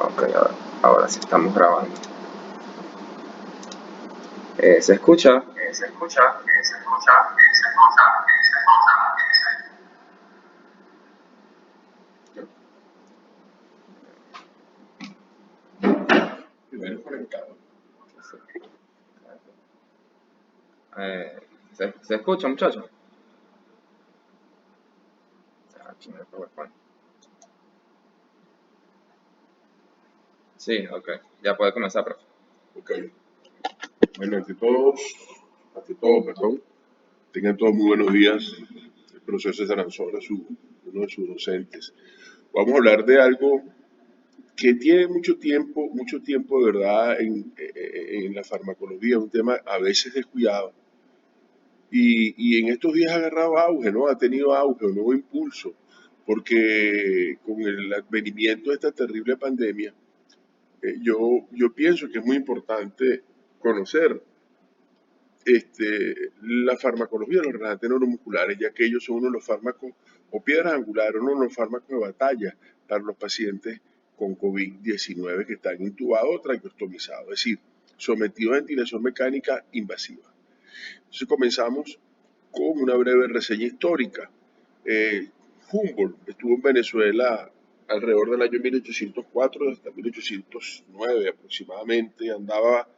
Ok, ahora sí estamos grabando. ¿Se escucha? Primero conectado. ¿Se escucha, muchachos? Aquí me PowerPoint. Sí, ok. Ya puede comenzar, profe. Ok. Bueno, ante todo, perdón, tengan todos muy buenos días. El profesor César Anzola, uno de sus docentes. Vamos a hablar de algo que tiene mucho tiempo de verdad en la farmacología, un tema a veces descuidado. Y en estos días ha agarrado auge, ¿no? Ha tenido auge, un nuevo impulso, porque con el advenimiento de esta terrible pandemia, yo pienso que es muy importante conocer la farmacología de los relajantes neuromusculares, ya que ellos son uno de los fármacos o piedras angulares, uno de los fármacos de batalla para los pacientes con COVID-19 que están intubados o traqueostomizados, es decir, sometidos a ventilación mecánica invasiva. Entonces comenzamos con una breve reseña histórica. Eh, Humboldt estuvo en Venezuela alrededor del año 1804 hasta 1809 aproximadamente, andaba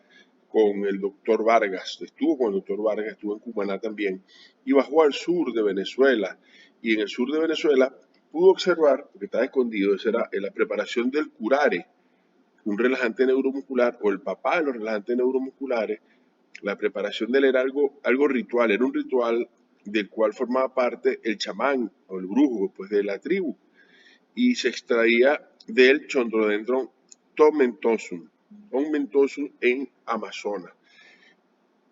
con el doctor Vargas, estuvo con el doctor Vargas, estuvo en Cumaná también, y bajó al sur de Venezuela. Y en el sur de Venezuela pudo observar, porque estaba escondido, esa era la preparación del curare, un relajante neuromuscular o el papá de los relajantes neuromusculares. La preparación de él era algo ritual, era un ritual del cual formaba parte el chamán o el brujo pues, de la tribu y se extraía del Chondrodendron tomentosum, en Amazonas.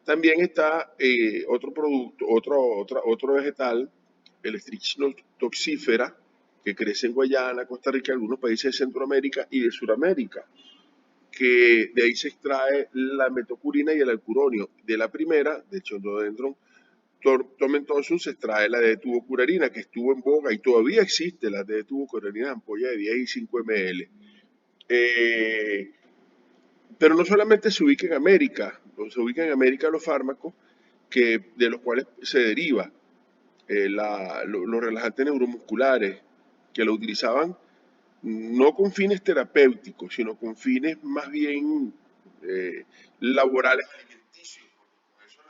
También está otro producto, otro vegetal, el Strychnos toxífera, que crece en Guayana, Costa Rica, algunos países de Centroamérica y de Sudamérica, que de ahí se extrae la metocurina y el alcuronio. De la primera, del Chondrodendron tomentosum, se extrae la de tubocurarina, que estuvo en boga y todavía existe la de tubocurarina en ampolla de 10 y 5 ml. Eh, pero no solamente se ubica en América, se ubican en América los fármacos de los cuales se deriva los relajantes neuromusculares, que lo utilizaban no con fines terapéuticos, sino con fines más bien laborales alimenticios, porque con eso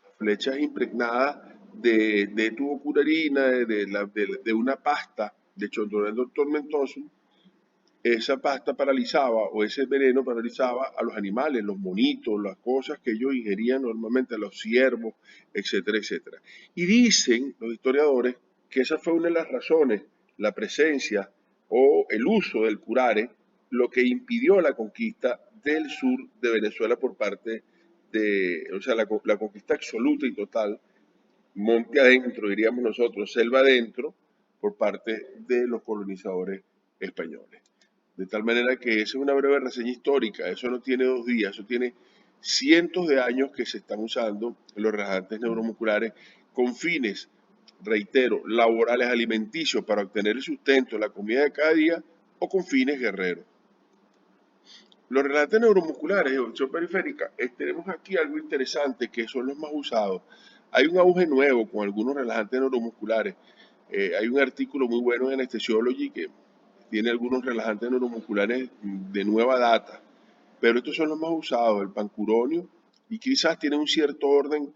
las flechas impregnadas de tubocurarina, de una pasta de chondroitin tomentosum, esa pasta paralizaba o ese veneno paralizaba a los animales, los monitos, las cosas que ellos ingerían normalmente, los ciervos, etcétera, etcétera. Y dicen los historiadores que esa fue una de las razones, la presencia o el uso del curare, lo que impidió la conquista del sur de Venezuela por parte o sea, la conquista absoluta y total, monte adentro, diríamos nosotros, selva adentro, por parte de los colonizadores españoles. De tal manera que esa es una breve reseña histórica, eso no tiene 2 días, eso tiene cientos de años que se están usando los relajantes neuromusculares con fines, reitero, laborales alimenticios para obtener el sustento, la comida de cada día o con fines guerreros. Los relajantes neuromusculares de acción periférica, tenemos aquí algo interesante que son los más usados. Hay un auge nuevo con algunos relajantes neuromusculares. Hay un artículo muy bueno en Anesthesiology que tiene algunos relajantes neuromusculares de nueva data, pero estos son los más usados, el pancuronio, y quizás tiene un cierto orden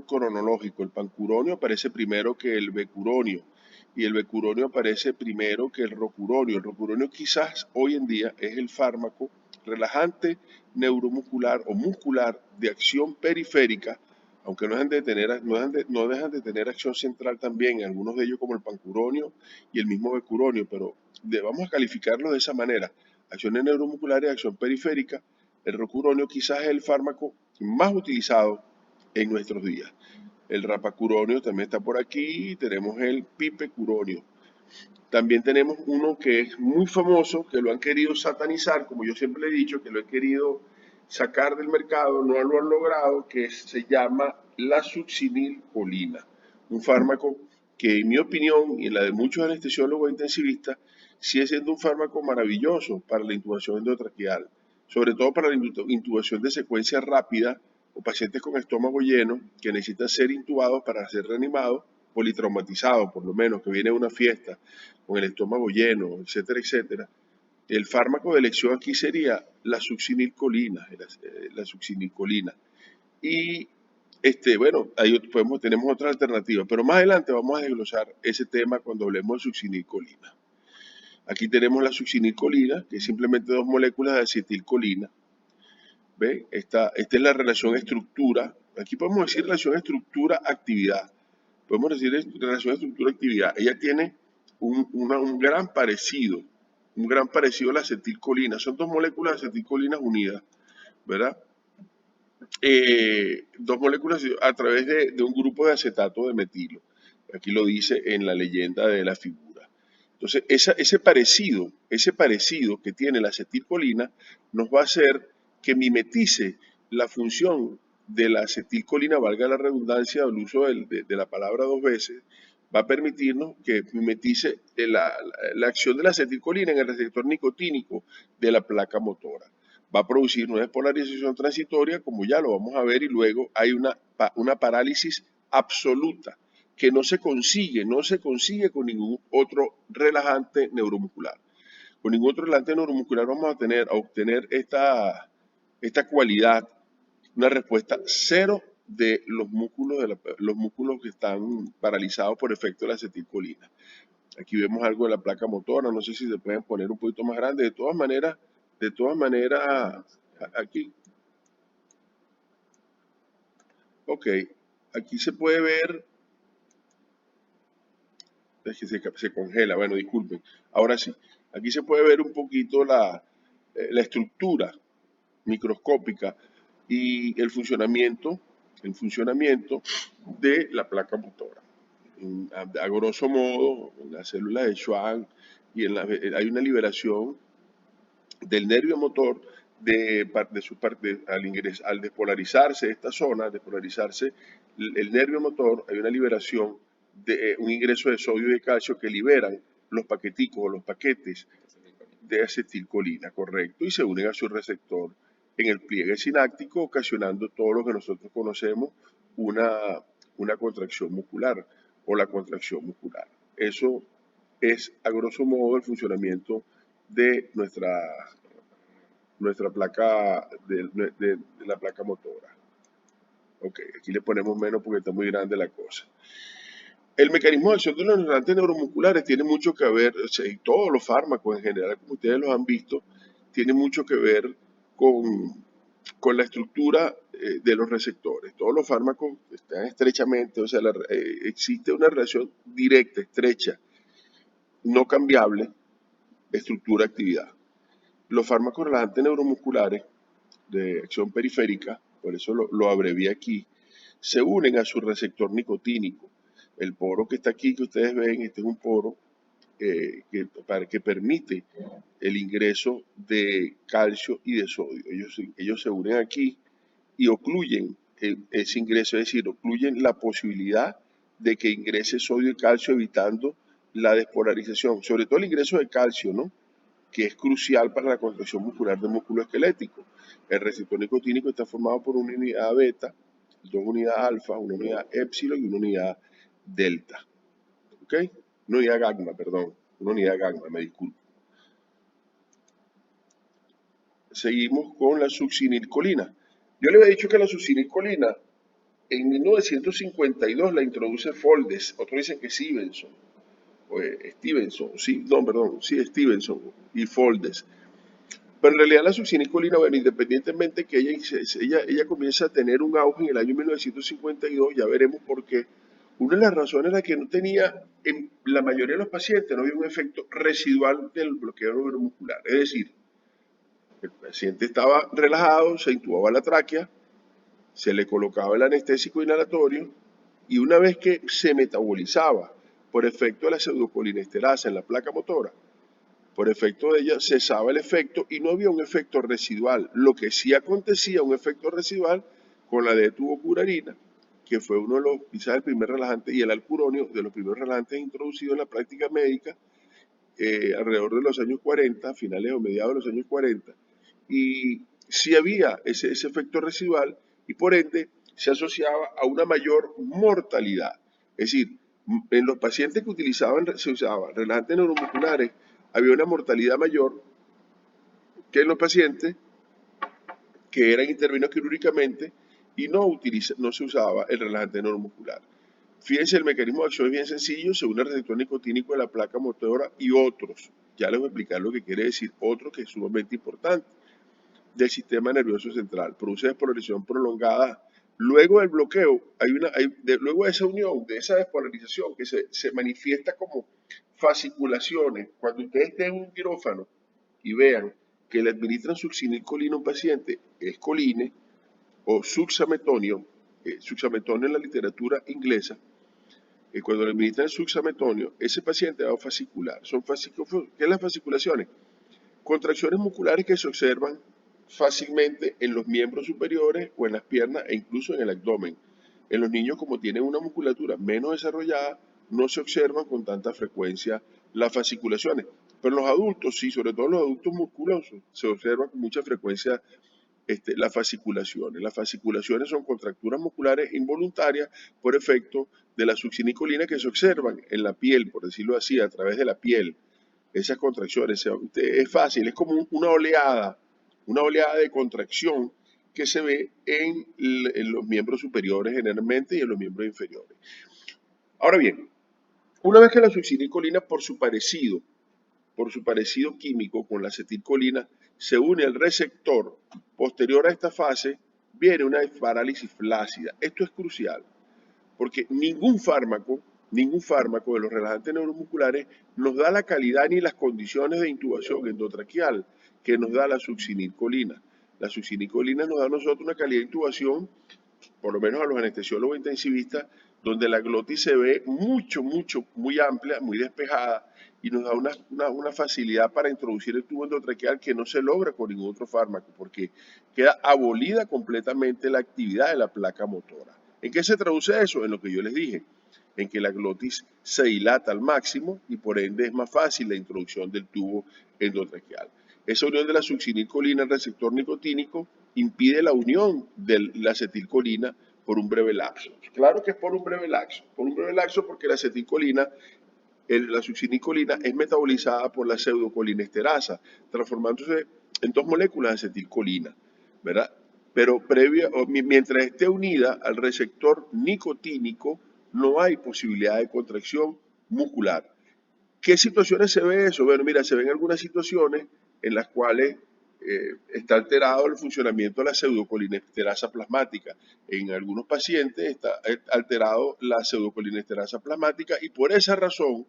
cronológico. El pancuronio aparece primero que el becuronio y el becuronio aparece primero que el rocuronio. El rocuronio quizás hoy en día es el fármaco relajante neuromuscular o muscular de acción periférica, aunque no dejan de tener acción central también, algunos de ellos como el pancuronio y el mismo becuronio, pero vamos a calificarlo de esa manera. Acciones neuromusculares, acción periférica. El rocuronio quizás es el fármaco más utilizado en nuestros días. El rapacuronio también está por aquí, tenemos el pipecuronio. También tenemos uno que es muy famoso, que lo han querido satanizar, como yo siempre le he dicho, que lo he querido sacar del mercado, no lo han logrado, que se llama la succinilcolina, un fármaco que en mi opinión y en la de muchos anestesiólogos e intensivistas, sigue siendo un fármaco maravilloso para la intubación endotraqueal, sobre todo para la intubación de secuencia rápida o pacientes con estómago lleno que necesitan ser intubados para ser reanimados, politraumatizados por lo menos, que viene a una fiesta con el estómago lleno, etcétera, etcétera. El fármaco de elección aquí sería la succinilcolina, la succinilcolina. Y bueno, ahí tenemos otra alternativa, pero más adelante vamos a desglosar ese tema cuando hablemos de succinilcolina. Aquí tenemos la succinilcolina, que es simplemente 2 moléculas de acetilcolina. ¿Ven? Esta es la relación estructura. Aquí podemos decir relación estructura-actividad. Podemos decir relación estructura-actividad. Ella tiene un gran parecido a la acetilcolina. Son 2 moléculas de acetilcolina unidas, ¿verdad? 2 moléculas a través de un grupo de acetato de metilo. Aquí lo dice en la leyenda de la figura. Entonces, ese parecido que tiene la acetilcolina nos va a hacer que mimetice la función de la acetilcolina, valga la redundancia, el uso de la palabra 2 veces, va a permitirnos que mimetice la acción de la acetilcolina en el receptor nicotínico de la placa motora. Va a producir una despolarización transitoria, como ya lo vamos a ver, y luego hay una parálisis absoluta que no se consigue con ningún otro relajante neuromuscular. Con ningún otro relajante neuromuscular vamos a obtener esta cualidad, una respuesta cero de los músculos que están paralizados por efecto de la acetilcolina. Aquí vemos algo de la placa motora, no sé si se pueden poner un poquito más grande. De todas maneras, aquí. Ok, aquí se puede ver, es que se congela, bueno, disculpen. Ahora sí, aquí se puede ver un poquito la estructura microscópica y el funcionamiento de la placa motora. A grosso modo, en la célula de Schwann hay una liberación del nervio motor al despolarizarse esta zona, el nervio motor, hay una liberación de un ingreso de sodio y de calcio que liberan los paqueticos o los paquetes de acetilcolina, correcto, y se unen a su receptor en el pliegue sináptico, ocasionando todo lo que nosotros conocemos una contracción muscular o la contracción muscular. Eso es, a grosso modo, el funcionamiento de nuestra placa, de la placa motora. Ok, aquí le ponemos menos porque está muy grande la cosa. El mecanismo de acción de los relajantes neuromusculares tiene mucho que ver, o sea, y todos los fármacos en general, como ustedes los han visto, tiene mucho que ver con la estructura de los receptores. Todos los fármacos están estrechamente, o sea, existe una relación directa, estrecha, no cambiable, estructura-actividad. Los fármacos relajantes neuromusculares de acción periférica, por eso lo abrevié aquí, se unen a su receptor nicotínico. El poro que está aquí, que ustedes ven, este es un poro que permite el ingreso de calcio y de sodio. Ellos se unen aquí y ocluyen ese ingreso, es decir, ocluyen la posibilidad de que ingrese sodio y calcio, evitando la despolarización, sobre todo el ingreso de calcio, ¿no?, que es crucial para la contracción muscular del músculo esquelético. El receptor nicotínico está formado por una unidad beta, 2 unidades alfa, una unidad épsilon y una unidad delta. ¿Ok? Una unidad gamma, perdón. Una unidad gamma, me disculpo. Seguimos con la succinilcolina. Yo le había dicho que la succinilcolina en 1952 la introduce Foldes, otros dicen que Stevenson, Stevenson y Foldes. Pero en realidad la succinilcolina, bueno, independientemente que ella comienza a tener un auge en el año 1952, ya veremos por qué. Una de las razones era que no tenía, en la mayoría de los pacientes, no había un efecto residual del bloqueo neuromuscular. Es decir, el paciente estaba relajado, se intubaba la tráquea, se le colocaba el anestésico inhalatorio y una vez que se metabolizaba por efecto de la pseudocolinesterosa en la placa motora, por efecto de ella cesaba el efecto y no había un efecto residual. Lo que sí acontecía, un efecto residual con la D-tubocurarina, que fue uno de los, quizás el primer relajante, y el alcuronio, de los primeros relajantes introducidos en la práctica médica alrededor de los años 40, finales o mediados de los años 40. Y sí había ese efecto residual y por ende se asociaba a una mayor mortalidad. Es decir, en los pacientes que se usaban relajantes neuromusculares había una mortalidad mayor que en los pacientes que eran intervenidos quirúrgicamente y no se usaba el relajante neuromuscular. Fíjense, el mecanismo de acción es bien sencillo, se une el receptor nicotínico de la placa motora y otros. Ya les voy a explicar lo que quiere decir otros, que es sumamente importante, del sistema nervioso central. Produce despolarización prolongada. Luego del bloqueo, luego de esa unión, de esa despolarización que se manifiesta como fasciculaciones. Cuando ustedes estén en un quirófano y vean que le administran succinilcolina a un paciente, es coline o suxametonio, suxametonio en la literatura inglesa, cuando le administran el suxametonio, ese paciente va a fascicular. ¿Qué es las fasciculaciones? Contracciones musculares que se observan fácilmente en los miembros superiores o en las piernas e incluso en el abdomen. En los niños, como tienen una musculatura menos desarrollada, no se observan con tanta frecuencia las fasciculaciones. Pero en los adultos, sí, sobre todo en los adultos musculosos, se observan con mucha frecuencia las fasciculaciones. Las fasciculaciones son contracturas musculares involuntarias por efecto de la succinicolina que se observan en la piel, por decirlo así, a través de la piel. Esas contracciones, es fácil, es como una oleada de contracción que se ve en los miembros superiores generalmente y en los miembros inferiores. Ahora bien, una vez que la succinicolina por su parecido químico con la acetilcolina, se une al receptor, posterior a esta fase viene una parálisis flácida. Esto es crucial, porque ningún fármaco de los relajantes neuromusculares nos da la calidad ni las condiciones de intubación endotraqueal que nos da la succinilcolina. La succinilcolina nos da a nosotros una calidad de intubación, por lo menos a los anestesiólogos intensivistas, donde la glotis se ve muy amplia, muy despejada y nos da una facilidad para introducir el tubo endotraqueal que no se logra con ningún otro fármaco porque queda abolida completamente la actividad de la placa motora. ¿En qué se traduce eso? En lo que yo les dije, en que la glotis se dilata al máximo y por ende es más fácil la introducción del tubo endotraqueal. Esa unión de la succinilcolina al receptor nicotínico impide la unión de la acetilcolina por un breve lapso. Claro que es por un breve lapso porque la acetilcolina, la succinicolina es metabolizada por la pseudocolinesterasa, transformándose en dos moléculas de acetilcolina, ¿verdad? Pero mientras esté unida al receptor nicotínico, no hay posibilidad de contracción muscular. ¿Qué situaciones se ve eso? Bueno, mira, se ven algunas situaciones en las cuales está alterado el funcionamiento de la pseudocolinesterasa plasmática. En algunos pacientes está alterado la pseudocolinesterasa plasmática y por esa razón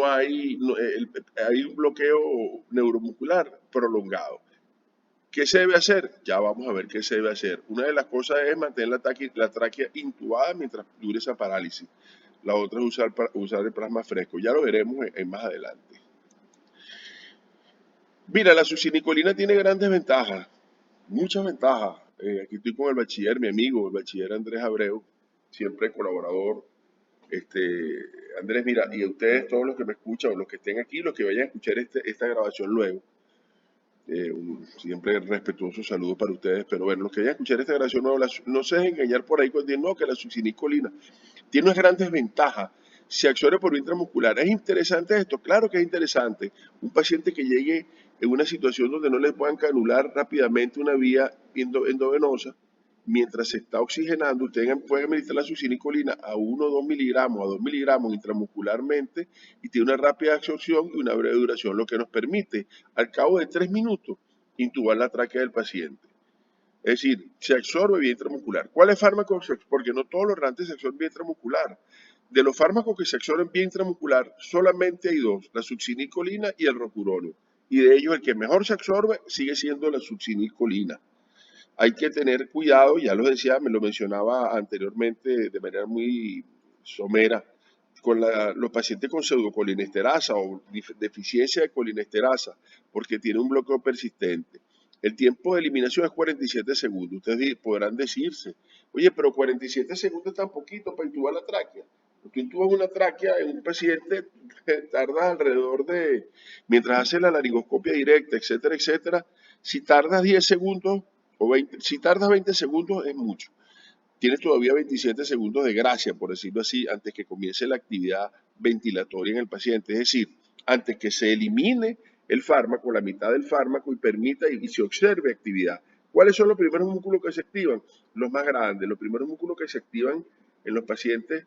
hay un bloqueo neuromuscular prolongado. ¿Qué se debe hacer? Ya vamos a ver qué se debe hacer. Una de las cosas es mantener la tráquea intubada mientras dure esa parálisis. La otra es usar el plasma fresco. Ya lo veremos más adelante. Mira, la succinicolina tiene grandes ventajas, muchas ventajas. Aquí estoy con el bachiller, mi amigo, el bachiller Andrés Abreu, siempre colaborador. Andrés, mira, y a ustedes, todos los que me escuchan, o los que estén aquí, los que vayan a escuchar esta grabación luego, siempre respetuoso saludo para ustedes, pero bueno, los que vayan a escuchar esta grabación luego, no se dejen engañar por ahí cuando dicen, no, que la succinicolina tiene unas grandes ventajas, se absorbe por vía intramuscular. ¿Es interesante esto? Claro que es interesante. Un paciente que llegue en una situación donde no le puedan canular rápidamente una vía endovenosa, mientras se está oxigenando, ustedes pueden administrar la succinicolina a 1 o 2 miligramos, a 2 miligramos intramuscularmente y tiene una rápida absorción y una breve duración, lo que nos permite, al cabo de 3 minutos, intubar la tráquea del paciente. Es decir, se absorbe vía intramuscular. ¿Cuáles fármacos? Porque no todos los relajantes se absorben vía intramuscular. De los fármacos que se absorben vía intramuscular, solamente hay dos, la succinicolina y el rocuronio. Y de ellos el que mejor se absorbe sigue siendo la succinicolina. Hay que tener cuidado, ya lo decía, me lo mencionaba anteriormente de manera muy somera, con los pacientes con pseudocolinesterasa o deficiencia de colinesterasa, porque tiene un bloqueo persistente. El tiempo de eliminación es 47 segundos. Ustedes podrán decirse, Oye, pero 47 segundos es tan poquito para intubar la tráquea. Tú intubas una tráquea en un paciente, tardas alrededor de, mientras hace la laringoscopia directa, etcétera, etcétera, si tardas 10 segundos o 20, si tardas 20 segundos es mucho. Tienes todavía 27 segundos de gracia, por decirlo así, antes que comience la actividad ventilatoria en el paciente. Es decir, antes que se elimine el fármaco, la mitad del fármaco, y permita y se observe actividad. ¿Cuáles son los primeros músculos que se activan? Los más grandes. Los primeros músculos que se activan en los pacientes,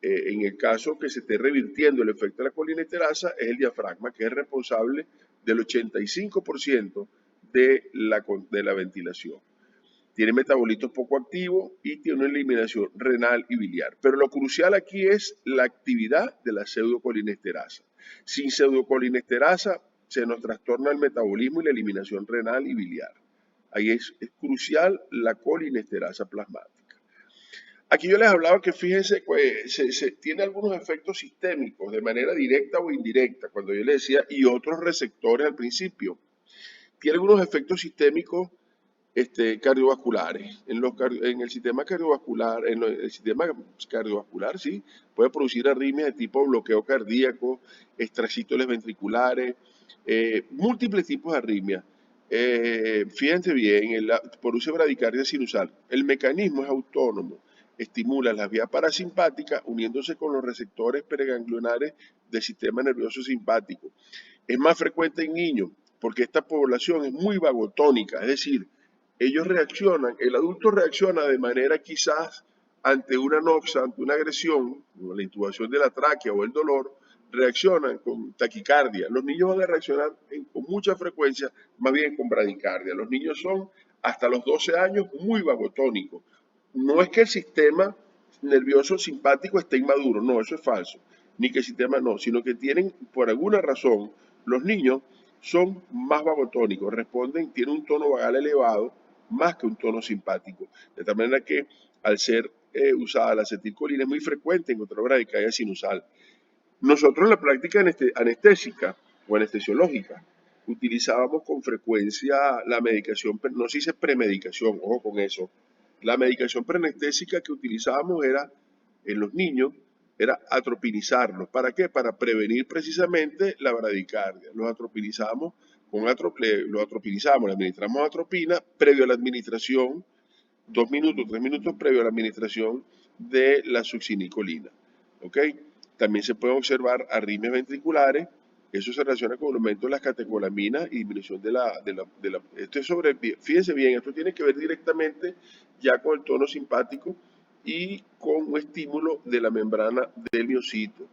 en el caso que se esté revirtiendo el efecto de la colinesterasa, es el diafragma, que es responsable del 85% de la ventilación. Tiene metabolitos poco activos y tiene una eliminación renal y biliar. Pero lo crucial aquí es la actividad de la pseudocolinesterasa. Sin pseudocolinesterasa se nos trastorna el metabolismo y la eliminación renal y biliar. Ahí es crucial la colinesterasa plasmática. Aquí yo les hablaba que fíjense, pues, se tiene algunos efectos sistémicos de manera directa o indirecta, cuando yo les decía, y otros receptores al principio. Tiene algunos efectos sistémicos cardiovasculares. En el sistema cardiovascular, sí, puede producir arritmias de tipo bloqueo cardíaco, extracístoles ventriculares, múltiples tipos de arritmias. Fíjense bien, produce bradicardia sinusal. El mecanismo es autónomo, estimula las vías parasimpáticas uniéndose con los receptores preganglionares del sistema nervioso simpático. Es más frecuente en niños porque esta población es muy vagotónica, es decir, ellos reaccionan, el adulto reacciona de manera quizás ante una noxa, ante una agresión, como la intubación de la tráquea o el dolor, reaccionan con taquicardia. Los niños van a reaccionar con mucha frecuencia, más bien con bradicardia. Los niños son hasta los 12 años muy vagotónicos. No es que el sistema nervioso simpático esté inmaduro, no, eso es falso. Ni que el sistema no, sino que tienen, por alguna razón, los niños son más vagotónicos, responden, tienen un tono vagal elevado, más que un tono simpático. De tal manera que al ser usada la acetilcolina es muy frecuente encontrar bradicardia sinusal. Nosotros en la práctica anestésica o anestesiológica utilizábamos con frecuencia la medicación, no se dice premedicación, ojo con eso. La medicación preanestésica que utilizábamos era en los niños era atropinizarlos. ¿Para qué? Para prevenir precisamente la bradicardia. Los atropinizamos lo atropinizamos, le administramos atropina previo a la administración, 2 minutos, 3 minutos previo a la administración de la succinicolina. ¿Ok? También se pueden observar arritmias ventriculares. Eso se relaciona con el aumento de las catecolaminas y disminución de la. Esto es sobre. Fíjense bien, esto tiene que ver directamente ya con el tono simpático y con un estímulo de la membrana del miocito.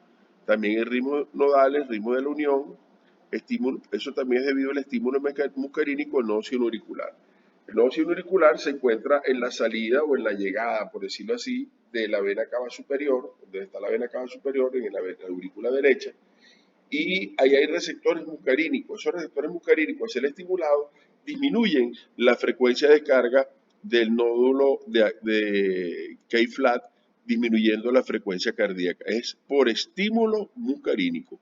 También el ritmo nodal, el ritmo de la unión, eso también es debido al estímulo muscarínico no sinoauricular. El nodo sinoauricular se encuentra en la salida o en la llegada, por decirlo así, de la vena cava superior, donde está la vena cava superior, en la aurícula derecha, y ahí hay receptores muscarínicos. Esos receptores muscarínicos, al ser estimulados, disminuyen la frecuencia de carga del nódulo de K-flat, disminuyendo la frecuencia cardíaca. Es por estímulo muscarínico.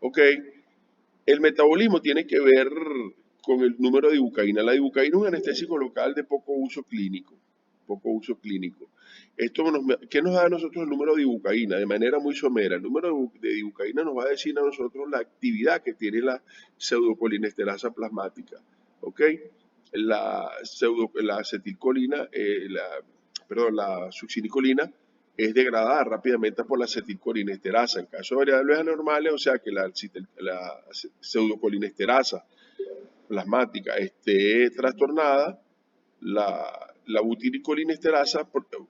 ¿Ok? El metabolismo tiene que ver con el número de ibucaína. La ibucaína es un anestésico local de poco uso clínico. Poco uso clínico. ¿Qué nos da a nosotros el número de ibucaína? De manera muy somera. El número de ibucaína nos va a decir a nosotros la actividad que tiene la pseudocolinesterasa plasmática. ¿Ok? La acetilcolina, la succinicolina es degradada rápidamente por la acetilcolinesterasa. En caso de variables anormales, o sea que la pseudocolinesterasa plasmática esté trastornada, la butiricolinesterasa,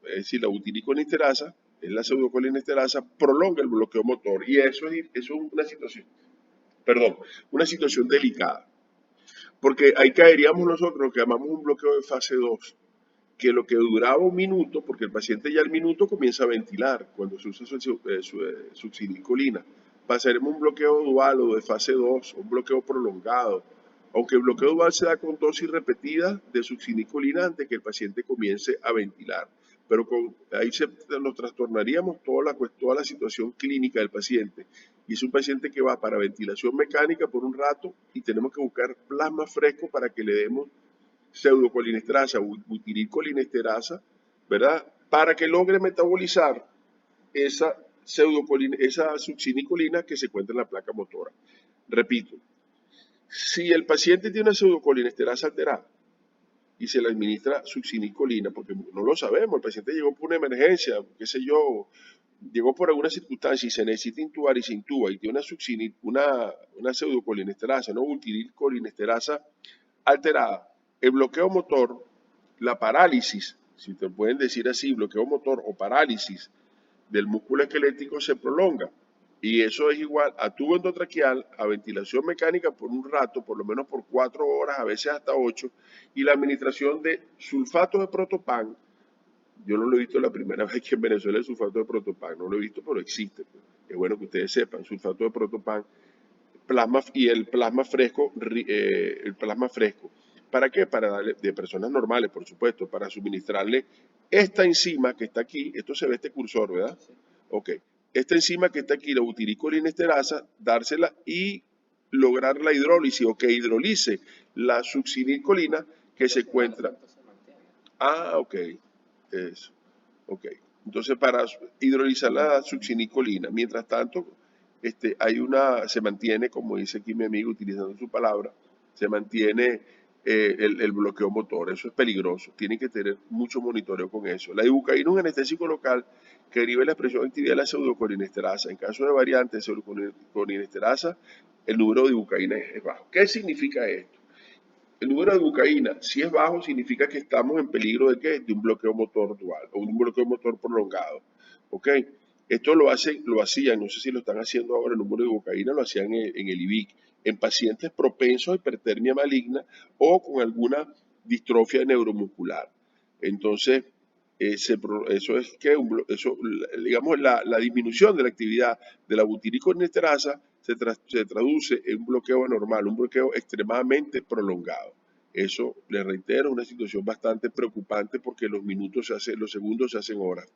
es decir, la butiricolinesterasa, es la pseudocolinesterasa, prolonga el bloqueo motor. Y eso es una situación delicada. Porque ahí caeríamos nosotros lo que llamamos un bloqueo de fase 2, que lo que duraba un minuto, porque el paciente ya al minuto comienza a ventilar cuando se usa succinicolina. Pasaremos un bloqueo dual o de fase 2, un bloqueo prolongado, aunque el bloqueo dual se da con dosis repetidas de succinicolina antes que el paciente comience a ventilar. Pero ahí nos trastornaríamos toda la situación clínica del paciente. Y es un paciente que va para ventilación mecánica por un rato y tenemos que buscar plasma fresco para que le demos pseudocolinesterasa o butiricolinesterasa, ¿verdad? Para que logre metabolizar esa esa succinicolina que se encuentra en la placa motora. Repito, si el paciente tiene una pseudocolinesterasa alterada y se le administra succinicolina, porque no lo sabemos, el paciente llegó por una emergencia, qué sé yo, llegó por alguna circunstancia y se necesita intubar y se intuba y tiene una pseudocolinesterasa, no butiricolinesterasa alterada, el bloqueo motor, la parálisis, si te pueden decir así, bloqueo motor o parálisis del músculo esquelético se prolonga. Y eso es igual a tubo endotraqueal, a ventilación mecánica por un rato, por lo menos por 4 horas, a veces hasta 8, y la administración de sulfato de protopan. Yo no lo he visto la primera vez que en Venezuela el sulfato de protopan, no lo he visto, pero existe. Es bueno que ustedes sepan, sulfato de protopan, plasma y el plasma fresco, ¿Para qué? Para darle, de personas normales, por supuesto, para suministrarle esta enzima que está aquí, esto se ve este cursor, ¿verdad? Ok, esta enzima que está aquí, la butiricolinesterasa, dársela y lograr la hidrólisis o que hidrolice la succinicolina que se encuentra. Ah, ok, eso, ok. Entonces, para hidrolizar la succinicolina, mientras tanto, se mantiene, como dice aquí mi amigo, utilizando su palabra, se mantiene el bloqueo motor. Eso es peligroso. Tienen que tener mucho monitoreo con eso. La ibucaína es un anestésico local que deriva la expresión de actividad de la pseudocolinesterasa. En caso de variantes de pseudocolinesterasa, el número de ibucaína es bajo. ¿Qué significa esto? El número de ibucaína, si es bajo, significa que estamos en peligro de ¿qué? De un bloqueo motor dual o un bloqueo motor prolongado. ¿Ok? Esto lo hacían, no sé si lo están haciendo ahora, el número de ibucaína lo hacían en el IVIC, en pacientes propensos a hipertermia maligna o con alguna distrofia neuromuscular. Entonces, eso es que, digamos, la disminución de la actividad de la butiricolinesterasa se traduce en un bloqueo anormal, un bloqueo extremadamente prolongado. Eso, les reitero, es una situación bastante preocupante porque los segundos se hacen horas.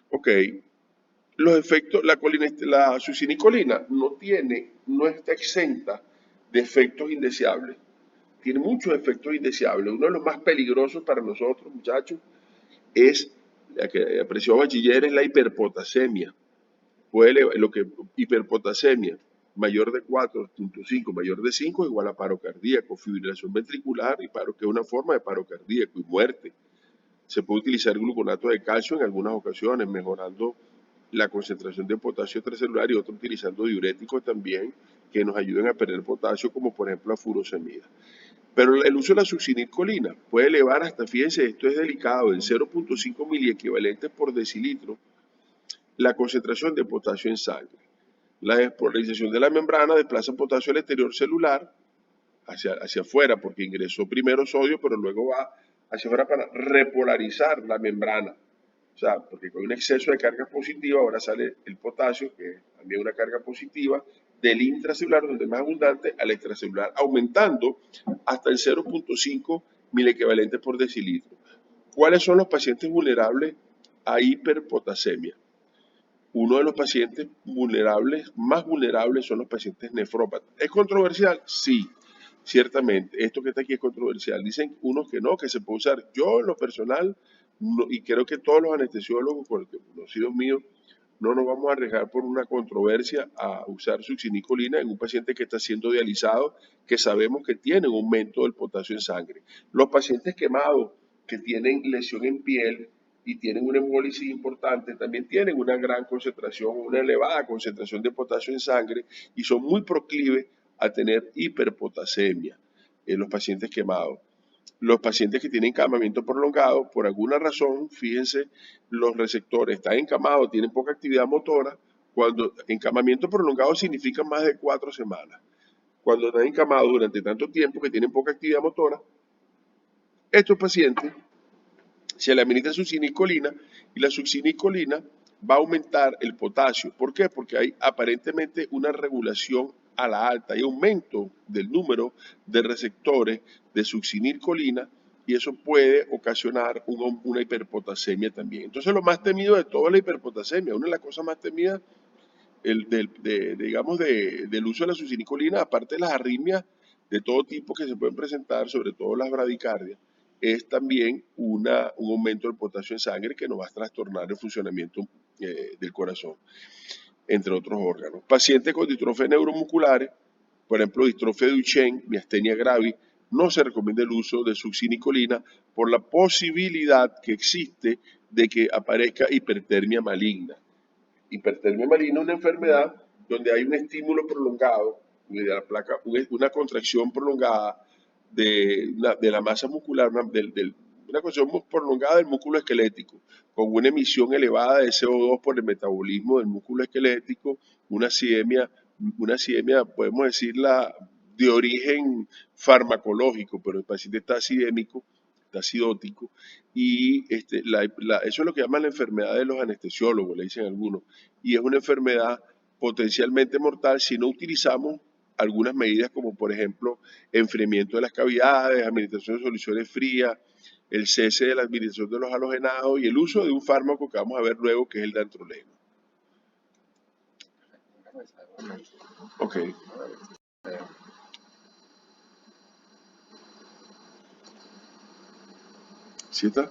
Ok, los efectos, la succinicolina no está exenta de efectos indeseables. Tiene muchos efectos indeseables. Uno de los más peligrosos para nosotros, muchachos, es la que apreció Bachiller, es la hiperpotasemia. Hiperpotasemia mayor de 4.5, mayor de 5 es igual a paro cardíaco, fibrilación ventricular y paro, que es una forma de paro cardíaco y muerte. Se puede utilizar gluconato de calcio en algunas ocasiones, mejorando la concentración de potasio extracelular y otros utilizando diuréticos también que nos ayuden a perder potasio, como por ejemplo la furosemida. Pero el uso de la succinicolina puede elevar hasta, fíjense, esto es delicado, en 0.5 miliequivalentes por decilitro la concentración de potasio en sangre. La despolarización de la membrana desplaza potasio al exterior celular, hacia afuera, porque ingresó primero sodio, pero luego va hacia afuera para repolarizar la membrana. O sea, porque con un exceso de carga positiva, ahora sale el potasio, que es también una carga positiva, del intracelular, donde es más abundante, al extracelular, aumentando hasta el 0.5 miliequivalentes por decilitro. ¿Cuáles son los pacientes vulnerables a hiperpotasemia? Uno de los pacientes más vulnerables son los pacientes nefrópatas. ¿Es controversial? Sí, ciertamente. Esto que está aquí es controversial. Dicen unos que no, que se puede usar. Yo, en lo personal, no, y creo que todos los anestesiólogos, conocidos míos, no nos vamos a arriesgar por una controversia a usar succinicolina en un paciente que está siendo dializado, que sabemos que tiene un aumento del potasio en sangre. Los pacientes quemados que tienen lesión en piel y tienen una hemólisis importante, también tienen una gran concentración, una elevada concentración de potasio en sangre y son muy proclives a tener hiperpotasemia en los pacientes quemados. Los pacientes que tienen encamamiento prolongado, por alguna razón, fíjense, los receptores están encamados, tienen poca actividad motora. Cuando encamamiento prolongado significa más de 4 semanas. Cuando están encamados durante tanto tiempo que tienen poca actividad motora, estos pacientes se le administra succinicolina y la succinicolina va a aumentar el potasio. ¿Por qué? Porque hay aparentemente una regulación a la alta, hay aumento del número de receptores de succinicolina y eso puede ocasionar una hiperpotasemia también. Entonces, lo más temido de todo es la hiperpotasemia. Una de las cosas más temidas del uso de la succinicolina, aparte de las arritmias de todo tipo que se pueden presentar, sobre todo las bradicardias, es también un aumento del potasio en sangre que nos va a trastornar el funcionamiento del corazón, entre otros órganos. Pacientes con distrofias neuromusculares, por ejemplo, distrofia de Duchenne, miastenia gravis, no se recomienda el uso de succinicolina por la posibilidad que existe de que aparezca hipertermia maligna. Hipertermia maligna es una enfermedad donde hay un estímulo prolongado de la placa, una contracción prolongada de la masa muscular, una contracción prolongada del músculo esquelético, con una emisión elevada de CO2 por el metabolismo del músculo esquelético, una acidemia, podemos decirla, de origen farmacológico, pero el paciente está acidémico, está acidótico, y eso es lo que llaman la enfermedad de los anestesiólogos, le dicen algunos, y es una enfermedad potencialmente mortal si no utilizamos algunas medidas como por ejemplo enfriamiento de las cavidades, administración de soluciones frías, el cese de la administración de los halogenados y el uso de un fármaco que vamos a ver luego que es el dantroleno. Ok. ¿Sí está?